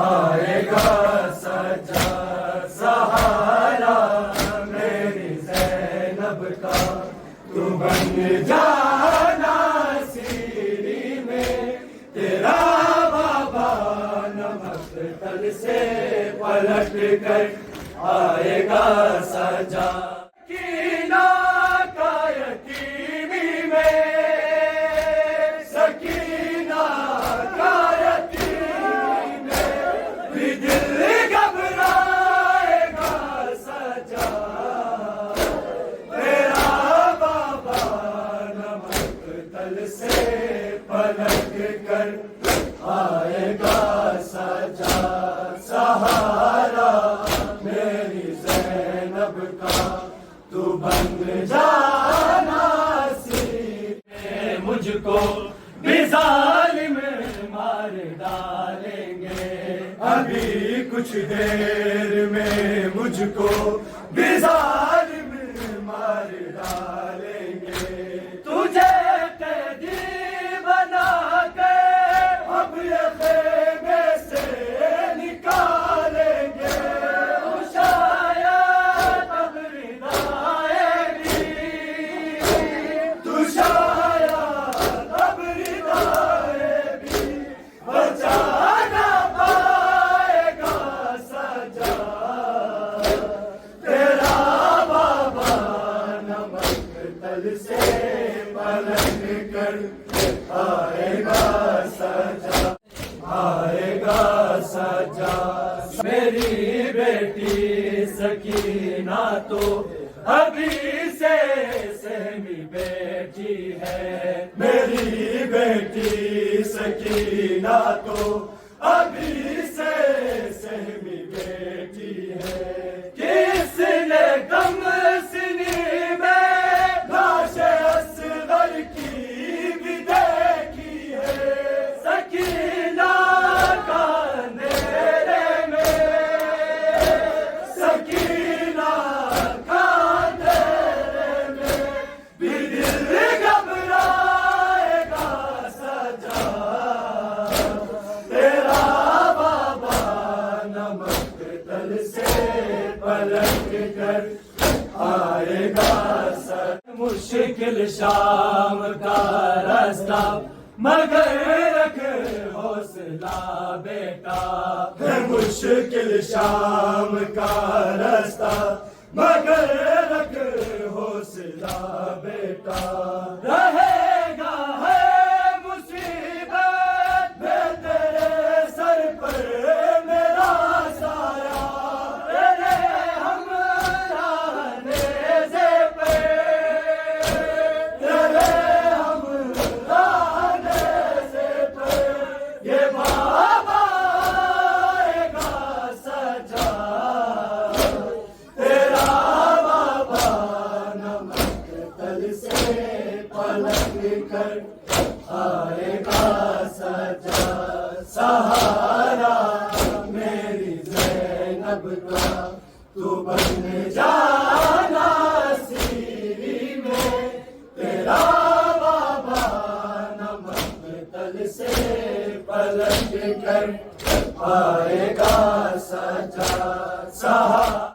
آئے گا سجا سہارا میری زینب کا، تو بن جانا سیری میں تیرا بابا نمک تل سے پلٹ کر آئے گا سجا۔ سکینہ کا یتیمی میں، سکینہ کا یتیمی میں بھی دل گھبرائے گا سجا، تیرا بابا نمک تل سے پلٹ کر آئے گا سجا سہارا میری زینب کا، تو بن جانا سینے مجھ کو بھی ظالم مار ڈالیں گے، ابھی کچھ دیر میں مجھ کو بھی ظالم مار ڈالیں گے، تجھے قیدی بنا کے اب یہ خیمے سے نکالیں گے، شاید اب ردائے بھی، تو شاید اب ردائے بھی بچا نہ پائے گا سجا، تیرا بابا نمک تل سے پلٹ کر آئے گا سجا، آئے گا سجا۔ میری بیٹی سکینہ تو ابھی سے سہمی بیٹی ہے، میری بیٹی سکینہ تو ابھی سے سہمی بیٹی ہے، کس نے کم سنی میں لاش اصغر کی بھی دیکھی ہے، سکینہ کا اندھیرے میں، سکینہ کا اندھیرے میں بھی دل گھبرائے گا سجا، تیرا بابا نمک تل سے پلٹ کر آئے گا سجا۔ مشکل شام کا راستہ مگر رکھ حوصلہ بیٹا، ہے مشکل شام کا راستہ مگر رکھ حوصلہ بیٹا، رہے گا ہے مصیبت میں تیرے سر پر میرا سایہ، تیرے ہمراہ نیزے پہ، تیرے ہمراہ نیزے پہ یہ بابا آئے گا سجا، تیرا بابا نمک تل سے پلٹ کر آئے گا سجا سہارا میری زینب کا، تو بن جانا سیری میں تیرا بابا نمک تل سے پلٹ کر آئے گا سجا سہارا۔